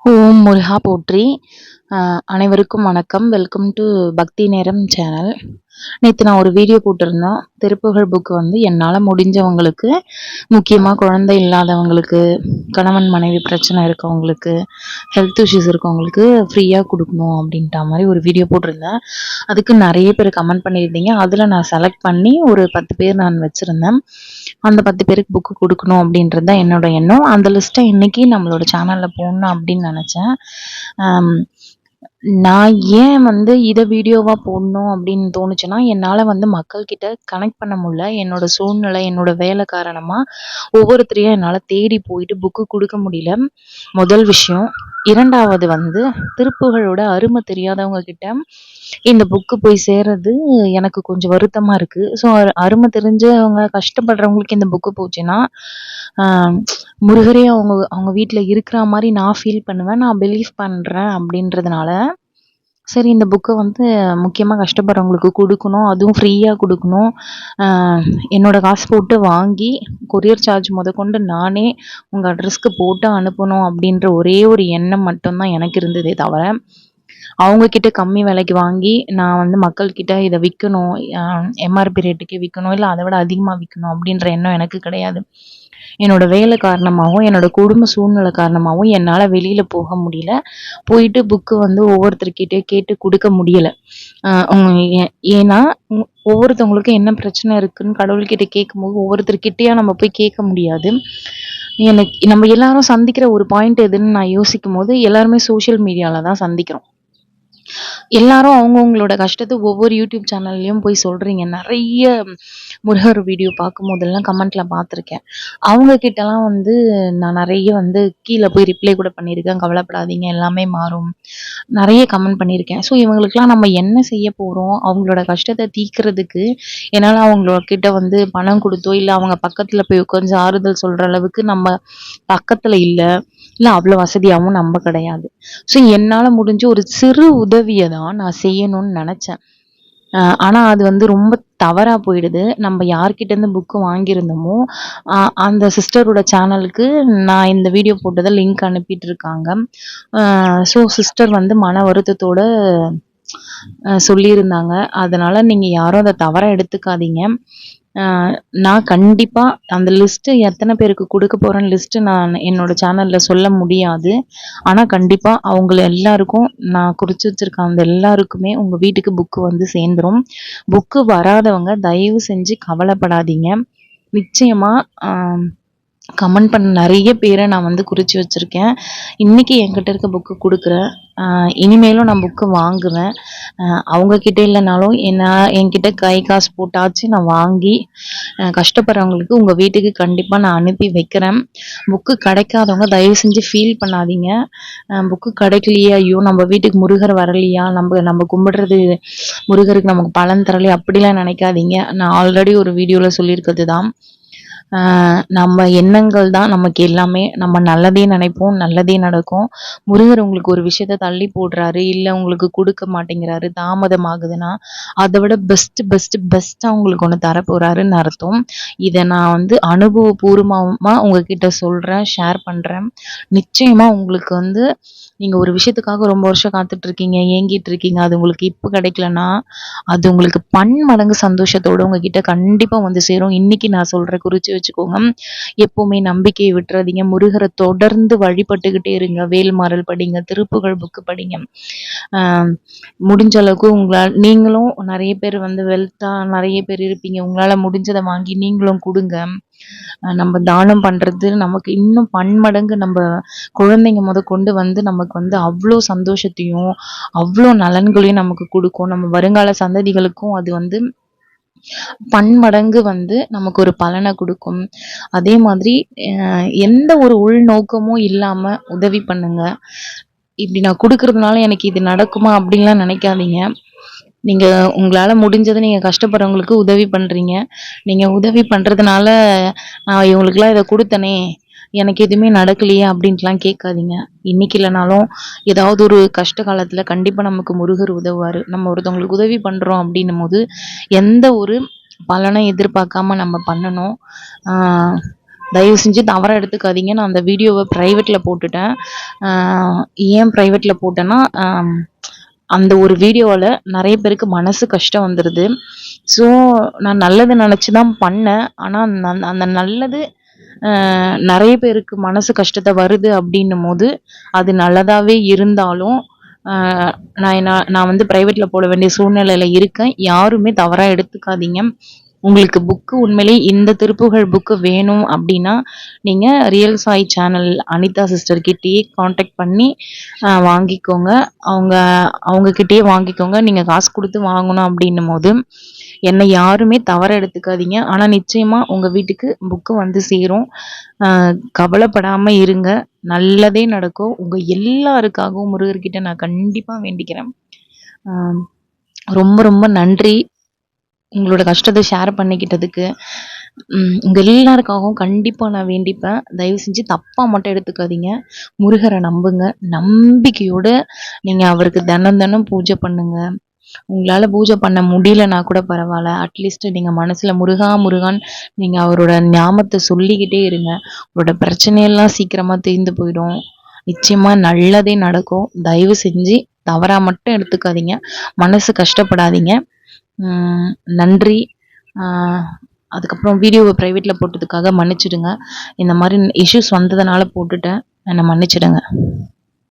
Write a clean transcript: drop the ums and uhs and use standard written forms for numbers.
ஓம் முருகா போற்றி. அனைவருக்கும் வணக்கம். வெல்கம் டு பக்தி நேரம் சேனல். நேற்று நான் ஒரு வீடியோ போட்டிருந்தேன். திருப்புகழ் புக்கு வந்து என்னால் முடிஞ்சவங்களுக்கு, முக்கியமாக குழந்தை இல்லாதவங்களுக்கு, கணவன் மனைவி பிரச்சனை இருக்கவங்களுக்கு, ஹெல்த் இஷ்யூஸ் இருக்கவங்களுக்கு ஃப்ரீயாக கொடுக்கணும் அப்படின்ற மாதிரி ஒரு வீடியோ போட்டிருந்தேன். அதுக்கு நிறைய பேர் கமெண்ட் பண்ணியிருந்தீங்க. அதில் நான் செலக்ட் பண்ணி ஒரு 10 பேர் நான் வச்சுருந்தேன். அந்த 10 பேருக்கு புக்கு கொடுக்கணும் அப்படின்றது தான் என்னோட எண்ணம். அந்த லிஸ்ட்டை இன்னைக்கு நம்மளோட சேனலில் போடணும் அப்படின்னு நினச்சேன். நான் ஏன் வந்து இதை வீடியோவாக போடணும் அப்படின்னு தோணுச்சுன்னா, என்னால் வந்து மக்கள்கிட்ட கனெக்ட் பண்ண முடியல. என்னோட சூழ்நிலை, என்னோட வேலை காரணமாக ஒவ்வொருத்தரையும் என்னால் தேடி போயிட்டு புக்கு கொடுக்க முடியல. முதல் விஷயம். இரண்டாவது வந்து திருப்புகழோட அருமை தெரியாதவங்க கிட்ட இந்த புக்கு போய் சேர்றது எனக்கு கொஞ்சம் வருத்தமாக இருக்குது. ஸோ அருமை தெரிஞ்சவங்க கஷ்டப்படுறவங்களுக்கு இந்த புக்கு போச்சுன்னா, முருகரே அவங்க அவங்க வீட்டில் இருக்கிற மாதிரி நான் ஃபீல் பண்ணுவேன், நான் பிலீவ் பண்ணுறேன் அப்படின்றதுனால சரி இந்த புக்கை வந்து முக்கியமாக கஷ்டப்படுறவங்களுக்கு கொடுக்கணும், அதுவும் ஃப்ரீயாக கொடுக்கணும். என்னோடய காசு போட்டு வாங்கி கொரியர் சார்ஜ் முதற்கொண்டு நானே உங்கள் அட்ரஸ்க்கு போட்டு அனுப்பணும் அப்படின்ற ஒரே ஒரு எண்ணம் மட்டும்தான் எனக்கு இருந்ததே தவிர, அவங்கக்கிட்ட கம்மி விலைக்கு வாங்கி நான் வந்து மக்கள்கிட்ட இதை விற்கணும், எம்ஆர்பி ரேட்டுக்கே விற்கணும், இல்லை அதை விட அதிகமாக விற்கணும் அப்படின்ற எண்ணம் எனக்கு கிடையாது. என்னோட வேலை காரணமாகவும், என்னோட குடும்ப சூழ்நிலை காரணமாகவும் என்னால் வெளியில் போக முடியல. போயிட்டு புக்கு வந்து ஒவ்வொருத்தர்கிட்டயும் கேட்டு கொடுக்க முடியலை. ஏன்னா ஒவ்வொருத்தவங்களுக்கும் என்ன பிரச்சனை இருக்குன்னு கடவுள்கிட்ட கேட்கும்போது ஒவ்வொருத்தர்கிட்டயா நம்ம போய் கேட்க முடியாது. நம்ம எல்லாரும் சந்திக்கிற ஒரு பாயிண்ட் எதுன்னு நான் யோசிக்கும் போது, எல்லாருமே சோஷியல் மீடியாவில் தான் சந்திக்கிறோம். எல்லாரும் அவங்கவுங்களோட கஷ்டத்தை ஒவ்வொரு யூடியூப் சேனல்லையும் போய் சொல்கிறீங்க. நிறைய முருகர் வீடியோ பார்க்கும்போதெல்லாம் கமெண்ட்ல பார்த்துருக்கேன். அவங்க கிட்டலாம் வந்து நான் நிறைய வந்து கீழே போய் ரிப்ளை கூட பண்ணியிருக்கேன். கவலைப்படாதீங்க, எல்லாமே மாறும், நிறைய கமெண்ட் பண்ணியிருக்கேன். ஸோ இவங்களுக்கெல்லாம் நம்ம என்ன செய்ய போகிறோம்? அவங்களோட கஷ்டத்தை தீர்க்கிறதுக்கு என்னால் அவங்கக்கிட்ட வந்து பணம் கொடுத்தோ, இல்லை அவங்க பக்கத்தில் போய் கொஞ்சம் ஆறுதல் சொல்கிற அளவுக்கு நம்ம பக்கத்தில் இல்லை அவ்வளோ வசதியாகவும் நம்ம கிடையாது. ஸோ என்னால் முடிஞ்ச ஒரு சிறு உதவியை தான் நான் செய்யணும்னு நினச்சேன். ஆனால் அது வந்து ரொம்ப தவறாக போயிடுது. நம்ம யார்கிட்டேருந்து புக்கு வாங்கியிருந்தோமோ அந்த சிஸ்டரோட சேனலுக்கு நான் இந்த வீடியோ போட்டதை லிங்க் அனுப்பிட்டு இருக்காங்க. ஸோ சிஸ்டர் வந்து மன வருத்தத்தோட சொல்லியிருந்தாங்க. அதனால் நீங்கள் யாரும் அதை தவறாக எடுத்துக்காதீங்க. நான் கண்டிப்பாக அந்த லிஸ்ட்டு எத்தனை பேருக்கு கொடுக்க போகிறேன்னு லிஸ்ட்டு நான் என்னோட சேனலில் சொல்ல முடியாது. ஆனால் கண்டிப்பாக அவங்கள எல்லாருக்கும் நான் குறித்து வச்சுருக்க அந்த எல்லாருக்குமே உங்கள் வீட்டுக்கு புக்கு வந்து சேர்ந்துரும். புக்கு வராதவங்க தயவு செஞ்சு கவலைப்படாதீங்க. நிச்சயமாக கமெண்ட் பண்ண நிறைய பேரை நான் வந்து குறித்து வச்சுருக்கேன். இன்றைக்கி என்கிட்ட இருக்க புக்கு கொடுக்குறேன். இனிமேலும் நான் புக்கு வாங்குவேன். அவங்கக்கிட்ட இல்லைனாலும் என்கிட்ட கை காசு போட்டாச்சு நான் வாங்கி கஷ்டப்படுறவங்களுக்கு உங்கள் வீட்டுக்கு கண்டிப்பாக நான் அனுப்பி வைக்கிறேன். புக்கு கிடைக்காதவங்க தயவு செஞ்சு ஃபீல் பண்ணாதீங்க. புக்கு கிடைக்கலையே, ஐயோ நம்ம வீட்டுக்கு முருகர் வரலையா, நம்ம கும்பிடுறது முருகருக்கு நமக்கு பலன் தரலையா அப்படிலாம் நினைக்காதீங்க. நான் ஆல்ரெடி ஒரு வீடியோவில் சொல்லியிருக்கிறது தான். நம்ம எண்ணங்கள் தான் நமக்கு எல்லாமே. நம்ம நல்லதே நினைப்போம், நல்லதே நடக்கும். முருகர் உங்களுக்கு ஒரு விஷயத்த தள்ளி போடுறாரு, இல்லை உங்களுக்கு கொடுக்க மாட்டேங்கிறாரு, தாமதம் ஆகுதுன்னா அதை விட பெஸ்ட்டாக உங்களுக்கு ஒன்று தரப்போறாருன்னு அர்த்தம். இதை நான் வந்து அனுபவபூர்வமாக உங்ககிட்ட சொல்கிறேன், ஷேர் பண்ணுறேன். நிச்சயமாக உங்களுக்கு வந்து நீங்கள் ஒரு விஷயத்துக்காக ரொம்ப வருஷம் காத்துட்ருக்கீங்க, ஏங்கிட்டு இருக்கீங்க, அது உங்களுக்கு இப்போ கிடைக்கலன்னா அது உங்களுக்கு பன்மடங்கு சந்தோஷத்தோடு உங்ககிட்ட கண்டிப்பாக வந்து சேரும். இன்றைக்கி நான் சொல்கிறேன், குறித்து வச்சுக்கோங்க. எப்போவுமே நம்பிக்கையை விட்டுறாதீங்க. முருகரை தொடர்ந்து வழிபட்டுக்கிட்டே இருங்க. வேல்மாறல் படிங்க, திருப்புகழ் புக்கு படிங்க. முடிஞ்ச அளவுக்கு நீங்களும் நிறைய பேர் வந்து வெல்த்தாக நிறைய பேர் இருப்பீங்க. உங்களால் முடிஞ்சதை வாங்கி நீங்களும் கொடுங்க. நம்ம தானம் பண்ணுறது நமக்கு இன்னும் பன்மடங்கு நம்ம குழந்தைங்க கொண்டு வந்து நமக்கு வந்து அவ்வளோ சந்தோஷத்தையும் அவ்வளோ நலன்களையும் நமக்கு கொடுக்கும். நம்ம வருங்கால சந்ததிகளுக்கும் அது வந்து பன்மடங்கு வந்து நமக்கு ஒரு பலனை கொடுக்கும். அதே மாதிரி எந்த ஒரு உள்நோக்கமும் இல்லாமல் உதவி பண்ணுங்க. இப்படி நான் கொடுக்கறதுனால எனக்கு இது நடக்குமா அப்படின்லாம் நினைக்காதீங்க. நீங்கள் உங்களால் முடிஞ்சதை நீங்கள் கஷ்டப்படுறவங்களுக்கு உதவி பண்ணுறீங்க. நீங்கள் உதவி பண்ணுறதுனால நான் இவங்களுக்குலாம் இதை கொடுத்தனே, எனக்கு எதுவுமே நடக்கலையே அப்படின்ட்டுலாம் கேட்காதீங்க. இன்னைக்கு இல்லைனாலும் ஏதாவது ஒரு கஷ்ட காலத்தில் கண்டிப்பாக நமக்கு முருகர் உதவுவார். நம்ம ஒருத்தவங்களுக்கு உதவி பண்ணுறோம் அப்படின்னும் போது எந்த ஒரு பலனை எதிர்பார்க்காம நம்ம பண்ணணும். தயவு செஞ்சு தவறா எடுத்துக்காதீங்க. நான் அந்த வீடியோவ பிரைவேட்ல போட்டுட்டேன். அ ஏன் பிரைவேட்ல போட்டேன்னா, அந்த ஒரு வீடியோவால நெறைய பேருக்கு மனசு கஷ்டம் வந்துருது. ஸோ, நான் நல்லது நெனச்சு தான் பண்ணேன். ஆனா, அந்த நல்லது நெறைய பேருக்கு மனசு கஷ்டத்த வருது அப்டின்னும்போது, அது நல்லதாவே இருந்தாலும், அ நான் வந்து பிரைவேட்ல போட வேண்டிய சூழ்நிலையில இருக்கேன். யாருமே தவறா எடுத்துக்காதீங்க. உங்களுக்கு புக்கு உண்மையிலேயே இந்த திருப்புகழ் புக்கு வேணும் அப்டின்னா, நீங்க real Sai channel Anitha sister கிட்டயே கான்டாக்ட் பண்ணி வாங்கிக்கோங்க. அவங்க அவங்க கிட்டயே வாங்கிக்கோங்க. நீங்க காசு குடுத்து வாங்கணும் அப்டின்னும்போது, என்ன யாருமே தவறா எடுத்துக்காதீங்க. ஆனா நிச்சயமா உங்க வீட்டுக்கு புக்கு வந்து சேரும். அ கவலைப்படாம இருங்க. நல்லதே நடக்கும். உங்க எல்லாருக்காகவும் முருகர்கிட்ட நான் கண்டிப்பா வேண்டிக்கிறேன். அ ரொம்ப ரொம்ப நன்றி. உங்களோட கஷ்டத்த ஷேர் பண்ணிக்கிட்டதுக்கு. உங்க எல்லாருக்காகவும் கண்டிப்பா நான் வேண்டிப்பேன். தயவு செஞ்சு தப்பா மட்டும் எடுத்துக்காதீங்க. முருகர நம்புங்க. நம்பிக்கையோட நீங்க அவருக்கு தினம் தினம் பூஜை பண்ணுங்க. உங்களால பூஜை பண்ண முடியலன்னா கூட பரவால்ல. அட்லீஸ்ட் நீங்க மனசுல முருகா, முருகான்னு நீங்க அவரோட நாமத்த சொல்லிக்கிட்டே இருங்க. உங்களோட பிரச்சனையெல்லாம் சீக்கிரமா தீர்ந்து போயிடும். நிச்சயமா நல்லதே நடக்கும். தயவு செஞ்சு தவறா மட்டும் எடுத்துக்காதீங்க. மனசு கஷ்டப்படாதீங்க. ம் நன்றி. ஆ அதுக்கப்புறம் வீடியோவ பிரைவேட்ல போட்டதுக்காக மன்னிச்சுடுங்க. இந்த மாரி இஷ்யூஸ் வந்ததுனால போட்டுட்டேன். என்ன மன்னிச்சுடுங்க.